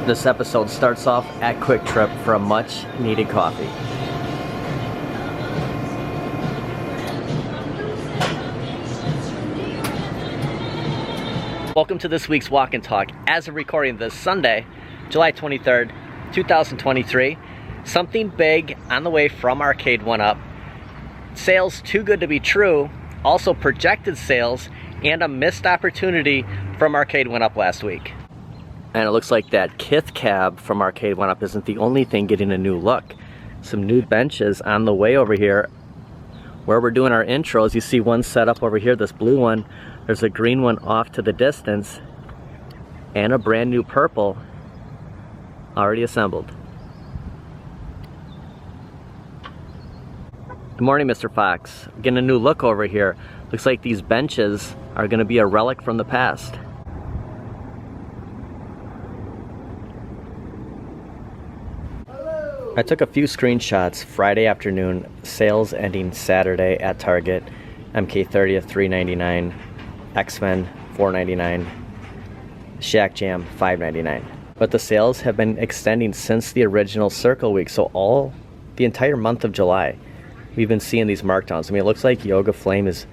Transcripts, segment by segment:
This episode starts off at Quick Trip for a much needed coffee. Welcome to this week's Walk and Talk. As of recording this Sunday, July 23rd, 2023, something big on the way from Arcade1up. Sales too good to be true, also projected sales, and a missed opportunity from Arcade1up last week. And it looks like that Kith cab from Arcade1up isn't the only thing getting a new look. Some new benches on the way over here where we're doing our intros. You see one set up over here, this blue one. There's a green one off to the distance, and a brand new purple already assembled. Good morning, Mr. Fox. Getting a new look over here. Looks like these benches are going to be a relic from the past. I took a few screenshots Friday afternoon, sales ending Saturday at Target. MK30th $3.99, X-Men $4.99, Shack Jam $5.99. But the sales have been extending since the original Circle Week, so the entire month of July, we've been seeing these markdowns. I mean, it looks like Yoga Flame is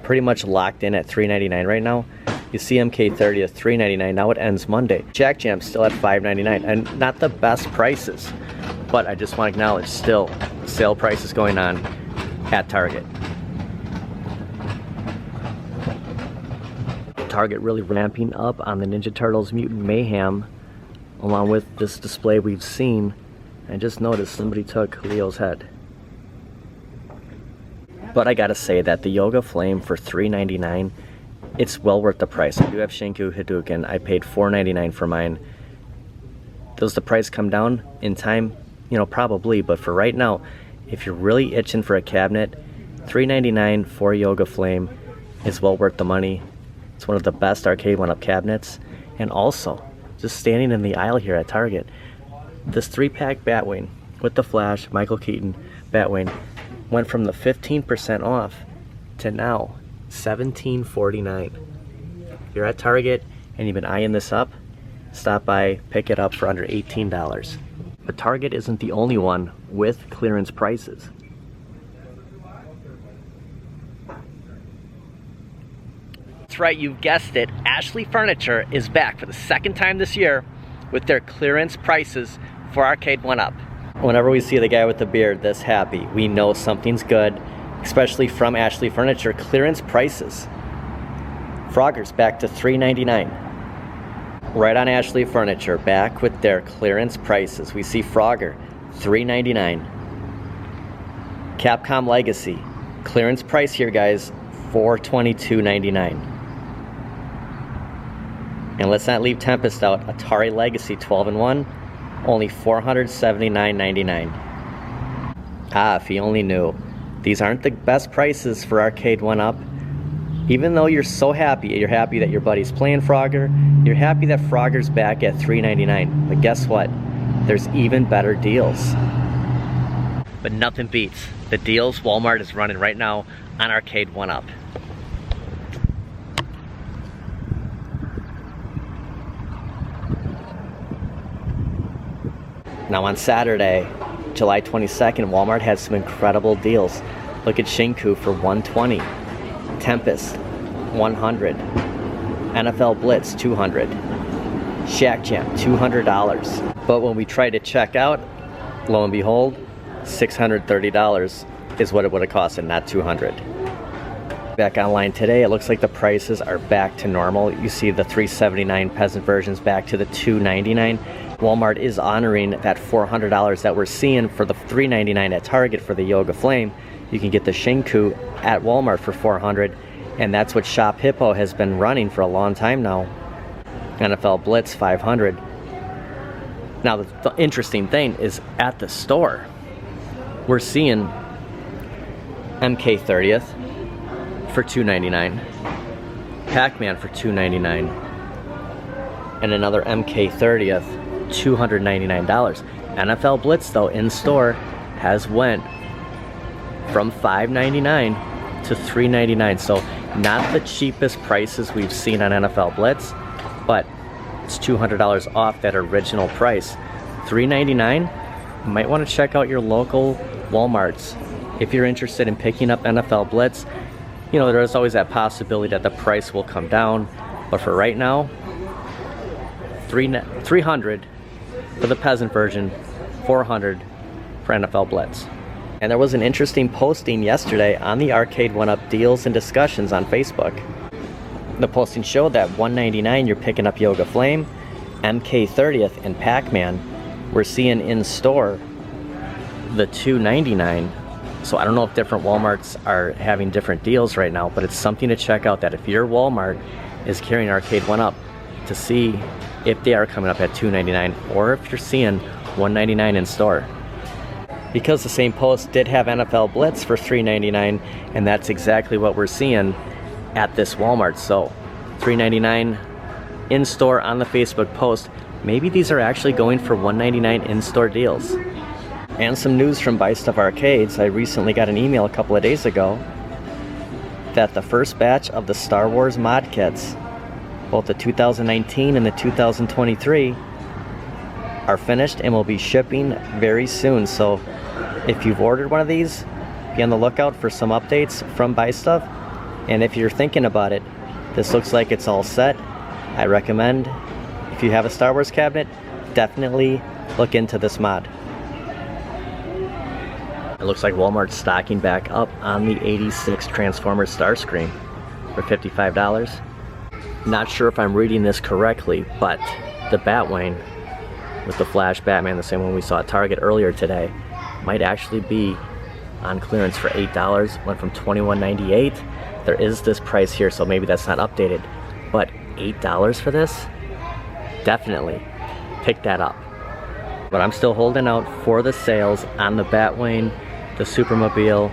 pretty much locked in at $3.99 right now. You see MK30th $3.99, now it ends Monday. Shack Jam still at $5.99, and not the best prices, but I just want to acknowledge still sale prices going on at Target. Target really ramping up on the Ninja Turtles Mutant Mayhem, along with this display we've seen. I just noticed somebody took Leo's head. But I gotta say that the Yoga Flame for $3.99, it's well worth the price. I do have Shinku Hadouken. I paid $4.99 for mine. Does the price come down in time? You know, probably, but for right now, if you're really itching for a cabinet, $3.99 for Yoga Flame is well worth the money. It's one of the best Arcade1up cabinets. And also, just standing in the aisle here at Target, this 3-pack Batwing with the Flash, Michael Keaton Batwing, went from the 15% off to now $17.49. If you're at Target and you've been eyeing this up, stop by, pick it up for under $18. But Target isn't the only one with clearance prices. That's right, you've guessed it. Ashley Furniture is back for the second time this year with their clearance prices for Arcade1up. Whenever we see the guy with the beard this happy, we know something's good, especially from Ashley Furniture. Clearance prices. Frogger's back to $3.99. Right on Ashley Furniture, back with their clearance prices. We see Frogger, $3.99. Capcom Legacy, clearance price here, guys, $422.99. And let's not leave Tempest out. Atari Legacy 12-in-1, only $479.99. Ah, if you only knew. These aren't the best prices for Arcade1up. Even though you're so happy, you're happy that your buddy's playing Frogger, you're happy that Frogger's back at $3.99. But guess what? There's even better deals. But nothing beats the deals Walmart is running right now on Arcade1up. Now on Saturday, July 22nd, Walmart had some incredible deals. Look at Shinku for $120, Tempest $100, NFL Blitz $200, Shack Jam $200. But when we try to check out, lo and behold, $630 is what it would have costed, not $200. Back online today, it looks like the prices are back to normal. You see the $379 peasant versions back to the $299. Walmart is honoring that $400 that we're seeing for the $399 at Target for the Yoga Flame. You can get the Shinku at Walmart for $400, and that's what Shop Hippo has been running for a long time now. NFL Blitz $500. Now the interesting thing is at the store, we're seeing MK30th for $299, Pac-Man for $299, and another MK30th $299. NFL Blitz though in store has went from $5.99 to $3.99, so not the cheapest prices we've seen on NFL Blitz, but It's $200 off that original price. $399. You might want to check out your local Walmarts if you're interested in picking up NFL Blitz. You know, there's always that possibility that the price will come down, but for right now, $300 for the peasant version, $400 for NFL Blitz. And there was an interesting posting yesterday on the Arcade1up deals and discussions on Facebook. The posting showed that $199 you're picking up Yoga Flame, MK30th, and Pac-Man. We're seeing in store the $299. So I don't know if different Walmarts are having different deals right now, but it's something to check out, that if your Walmart is carrying Arcade1up, to see if they are coming up at $299 or if you're seeing $199 in store. Because the same post did have NFL Blitz for $399, and that's exactly what we're seeing at this Walmart. So $399 in store on the Facebook post. Maybe these are actually going for $199 in-store deals. And some news from Buy Stuff Arcades. I recently got an email a couple of days ago that the first batch of the Star Wars mod kits, both the 2019 and the 2023, are finished and will be shipping very soon. So if you've ordered one of these, be on the lookout for some updates from Buy Stuff. And if you're thinking about it, this looks like it's all set. I recommend, if you have a Star Wars cabinet, definitely look into this mod. It looks like Walmart's stocking back up on the 86 Transformers Starscream for $55. Not sure if I'm reading this correctly, but the Batwing with the Flash Batman, the same one we saw at Target earlier today, might actually be on clearance for $8. Went from $21.98. There is this price here, so maybe that's not updated, but $8 for this? Definitely pick that up. But I'm still holding out for the sales on the Batwing, the Supermobile,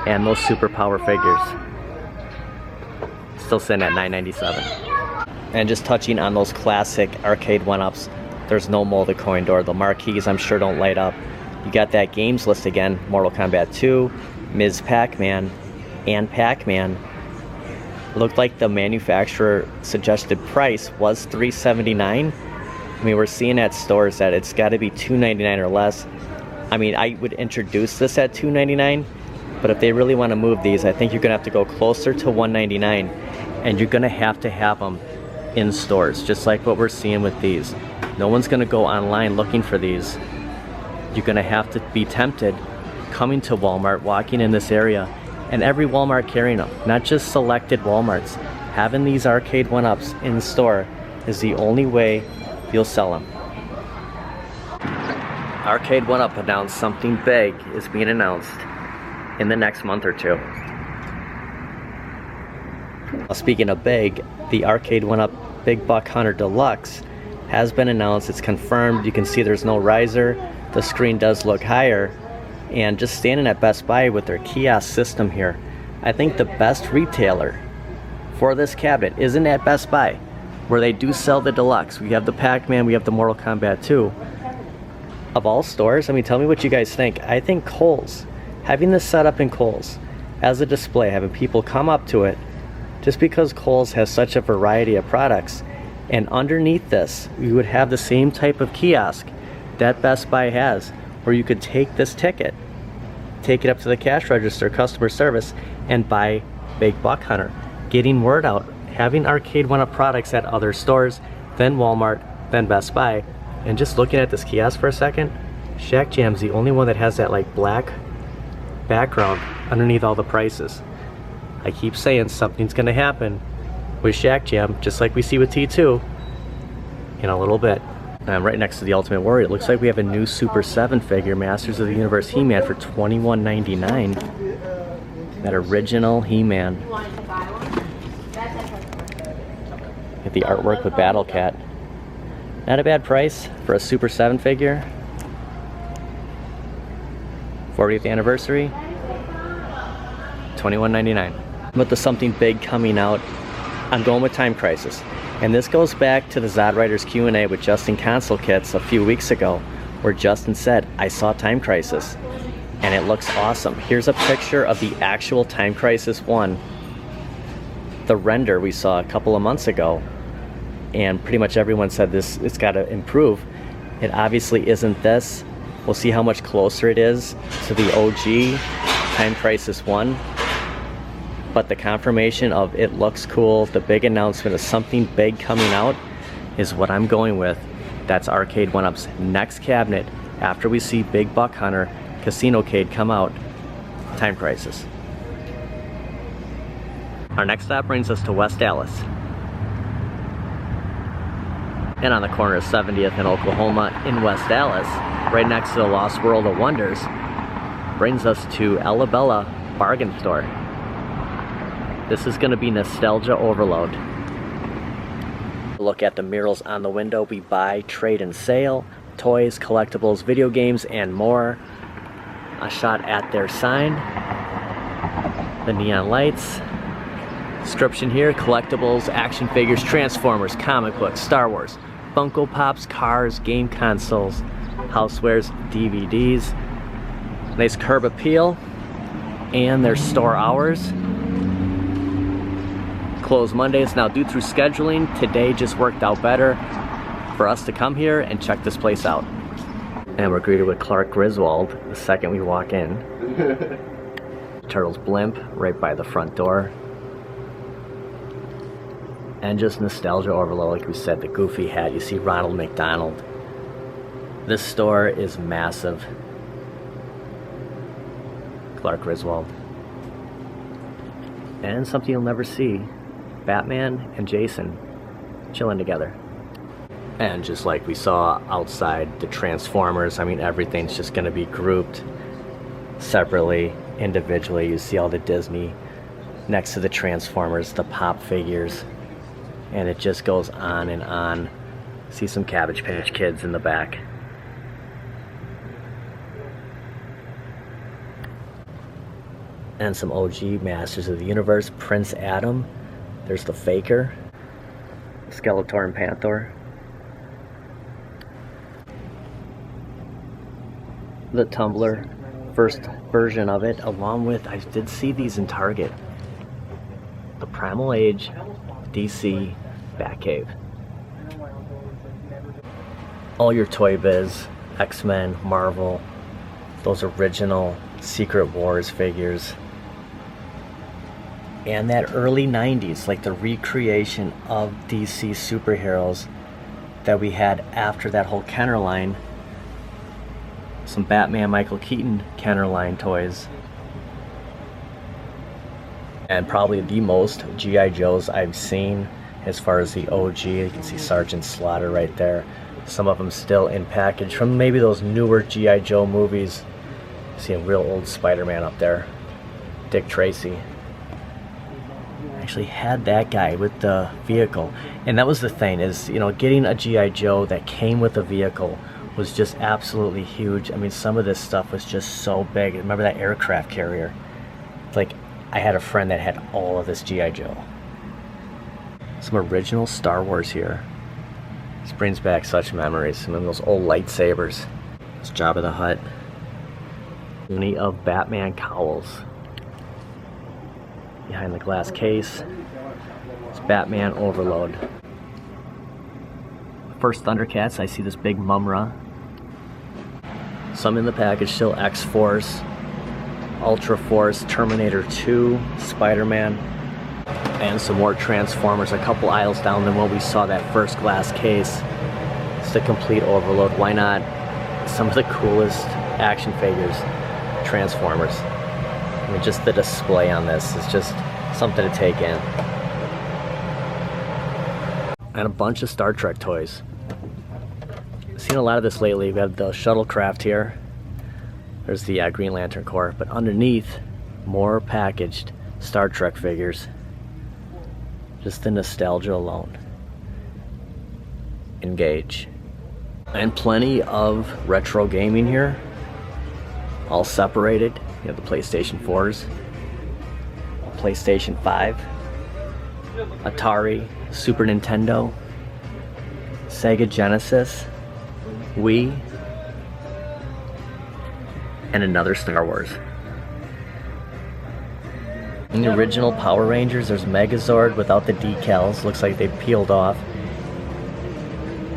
and those Superpower figures. Still sitting at $9.97. And just touching on those classic Arcade1ups, there's no molded coin door. The marquees I'm sure don't light up. You got that games list again, Mortal Kombat 2, Ms. Pac-Man, and Pac-Man. Looked like the manufacturer suggested price was $379. I mean, we're seeing at stores that it's got to be $299 or less. I mean, I would introduce this at $299, but if they really want to move these, I think you're going to have to go closer to $199, and you're going to have them in stores, just like what we're seeing with these. No one's going to go online looking for these. You're going to have to be tempted coming to Walmart, walking in this area, and every Walmart carrying them, not just selected Walmarts. Having these Arcade1ups in store is the only way you'll sell them. Arcade1up announced something big is being announced in the next month or two. Speaking of big, the Arcade1up Big Buck Hunter Deluxe has been announced. It's confirmed. You can see there's no riser. The screen does look higher. And just standing at Best Buy with their kiosk system here, I think the best retailer for this cabinet isn't at Best Buy, where they do sell the Deluxe. We have the Pac-Man, we have the Mortal Kombat 2. Of all stores, I mean, tell me what you guys think. I think Kohl's, having this set up in Kohl's as a display, having people come up to it, just because Kohl's has such a variety of products, and underneath this, you would have the same type of kiosk that Best Buy has, where you could take this ticket, take it up to the cash register, customer service, and buy Big Buck Hunter. Getting word out, having Arcade1up products at other stores, then Walmart, then Best Buy. And just looking at this kiosk for a second, Shack Jam's the only one that has that like black background underneath all the prices. I keep saying something's gonna happen with Shack Jam, just like we see with T2 in a little bit. I'm right next to the Ultimate Warrior. It looks like we have a new Super 7 figure, Masters of the Universe He-Man, for $21.99. That original He-Man. Get the artwork with Battle Cat. Not a bad price for a Super 7 figure. 40th anniversary. $21.99. But there's something big coming out. I'm going with Time Crisis. And this goes back to the Zod Riders Q&A with Justin Console Kits a few weeks ago, where Justin said, I saw Time Crisis, and it looks awesome. Here's a picture of the actual Time Crisis 1, the render we saw a couple of months ago. and pretty much everyone said this, it's got to improve. It obviously isn't this. We'll see how much closer it is to the OG Time Crisis 1. But the confirmation of it looks cool, the big announcement of something big coming out, is what I'm going with. That's Arcade1up's next cabinet after we see Big Buck Hunter Casinocade come out, Time Crisis. Our next stop brings us to West Dallas. And on the corner of 70th and Oklahoma in West Dallas, right next to the Lost World of Wonders, brings us to Ella Bella Bargain Store. This is going to be nostalgia overload. Look at the murals on the window. We buy, trade, and sale, toys, collectibles, video games, and more. A shot at their sign, the neon lights. Description here: collectibles, action figures, Transformers, comic books, Star Wars, Funko Pops, cars, game consoles, housewares, DVDs. Nice curb appeal, and their store hours. Closed Mondays. Now, due through scheduling, today just worked out better for us to come here and check this place out. And we're greeted with Clark Griswold the second we walk in. Turtles blimp right by the front door. And just nostalgia overload, like we said, the Goofy hat. You see Ronald McDonald. This store is massive. Clark Griswold. And something you'll never see: Batman and Jason chilling together. And just like we saw outside, the Transformers, I mean, everything's just going to be grouped separately, individually. You see all the Disney next to the Transformers, the pop figures, and it just goes on and on. See some Cabbage Patch Kids in the back. And some OG Masters of the Universe. Prince Adam. There's the Faker. Skeletor and Panther. The Tumbler. First version of it, along with, I did see these in Target, the Primal Age DC Batcave. All your Toy Biz, X-Men, Marvel, those original Secret Wars figures. And that early 90s, like the recreation of DC superheroes that we had after that whole Kenner line. Some Batman, Michael Keaton Kenner line toys. And probably the most G.I. Joes I've seen as far as the OG. You can see Sergeant Slaughter right there. Some of them still in package from maybe those newer G.I. Joe movies. See a real old Spider-Man up there. Dick Tracy. Actually had that guy with the vehicle, and that was the thing, is, you know, getting a G.I. Joe that came with a vehicle was just absolutely huge. I mean, some of this stuff was just so big. Remember that aircraft carrier? It's like, I had a friend that had all of this G.I. Joe. Some original Star Wars here. This brings back such memories. Some of those old lightsabers. It's Jabba the Hutt. Many of Batman cowls. Behind the glass case, it's Batman Overload. First Thundercats, I see this big Mumra. Some in the package still: X-Force, Ultra Force, Terminator 2, Spider-Man, and some more Transformers a couple aisles down than what we saw that first glass case. It's the complete overload. Why not? Some of the coolest action figures, Transformers. I mean, just the display on this is just something to take in. And a bunch of Star Trek toys. I've seen a lot of this lately. We have the shuttlecraft here. There's the Green Lantern Corps, but underneath, more packaged Star Trek figures. Just the nostalgia alone. Engage. And plenty of retro gaming here. All separated. You have the PlayStation 4s, PlayStation 5, Atari, Super Nintendo, Sega Genesis, Wii, and another Star Wars. In the original Power Rangers, there's Megazord without the decals. Looks like they peeled off.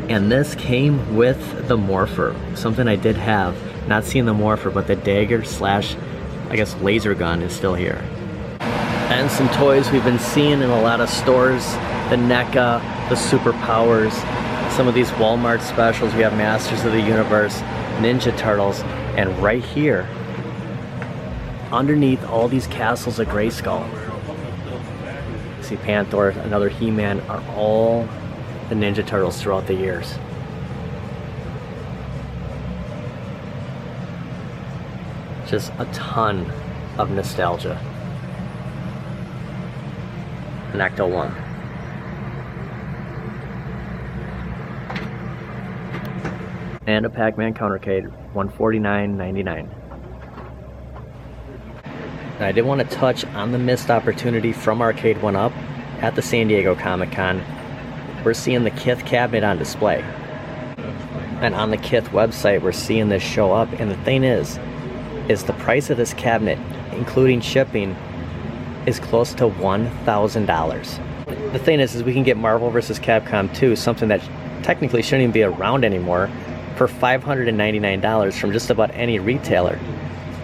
And this came with the morpher, something I did have. Not seeing the morpher, but the dagger slash, I guess, laser gun is still here. And some toys we've been seeing in a lot of stores, the NECA, the Superpowers, some of these Walmart specials. We have Masters of the Universe, Ninja Turtles, and right here, underneath all these castles of Grayskull, see Panther, another He-Man, are all the Ninja Turtles throughout the years. Just a ton of nostalgia. An Ecto 1. And a Pac-Man Countercade, $149.99. I did want to touch on the missed opportunity from Arcade1up at the San Diego Comic-Con. We're seeing the Kith cabinet on display. And on the Kith website, we're seeing this show up. And the thing is the price of this cabinet, including shipping, is close to $1,000. The thing is we can get Marvel vs. Capcom 2, something that technically shouldn't even be around anymore, for $599 from just about any retailer.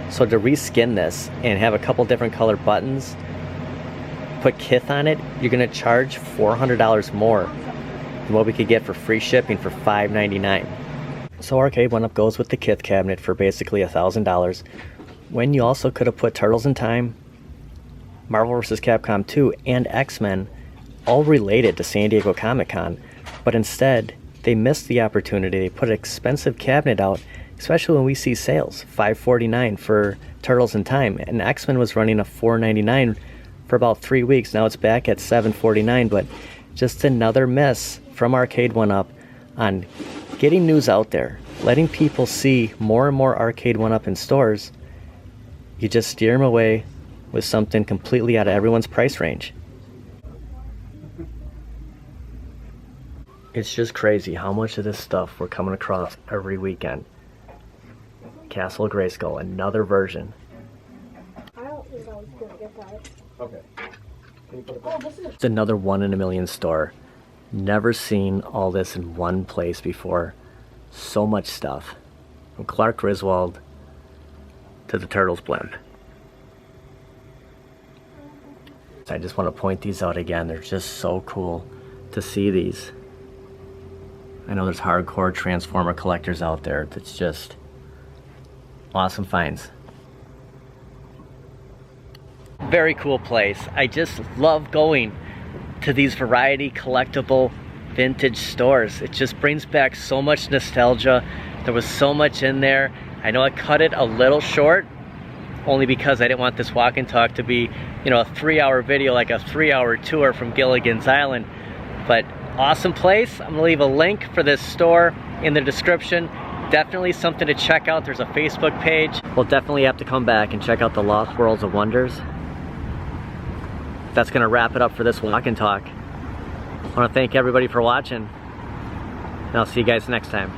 So to reskin this and have a couple different color buttons, put Kith on it, you're gonna charge $400 more than what we could get for free shipping for $599. So Arcade1up goes with the Kith cabinet for basically $1,000, when you also could have put Turtles in Time, Marvel vs. Capcom 2, and X-Men, all related to San Diego Comic-Con, but instead they missed the opportunity. They put an expensive cabinet out, especially when we see sales, $549 for Turtles in Time, and X-Men was running a $499 for about 3 weeks. Now it's back at $749, but just another miss from Arcade1up on getting news out there, letting people see more and more Arcade1up in stores. You just steer them away with something completely out of everyone's price range. It's just crazy how much of this stuff we're coming across every weekend. Castle Grayskull, another version. I don't think I was gonna get that. Okay. It's another 1 in a million store. Never seen all this in one place before. So much stuff. From Clark Griswold to the Turtles blimp. I just want to point these out again. They're just so cool to see these. I know there's hardcore Transformer collectors out there that's just awesome finds. Very cool place. I just love going to these variety collectible vintage stores. It just brings back so much nostalgia. There was so much in there. I know I cut it a little short, only because I didn't want this walk and talk to be, you know, a 3-hour video, like a 3-hour tour from Gilligan's Island. But awesome place. I'm gonna leave a link for this store in the description. Definitely something to check out. There's a Facebook page. We'll definitely have to come back and check out the Lost Worlds of Wonders. That's gonna wrap it up for this walk and talk. I wanna thank everybody for watching, and I'll see you guys next time.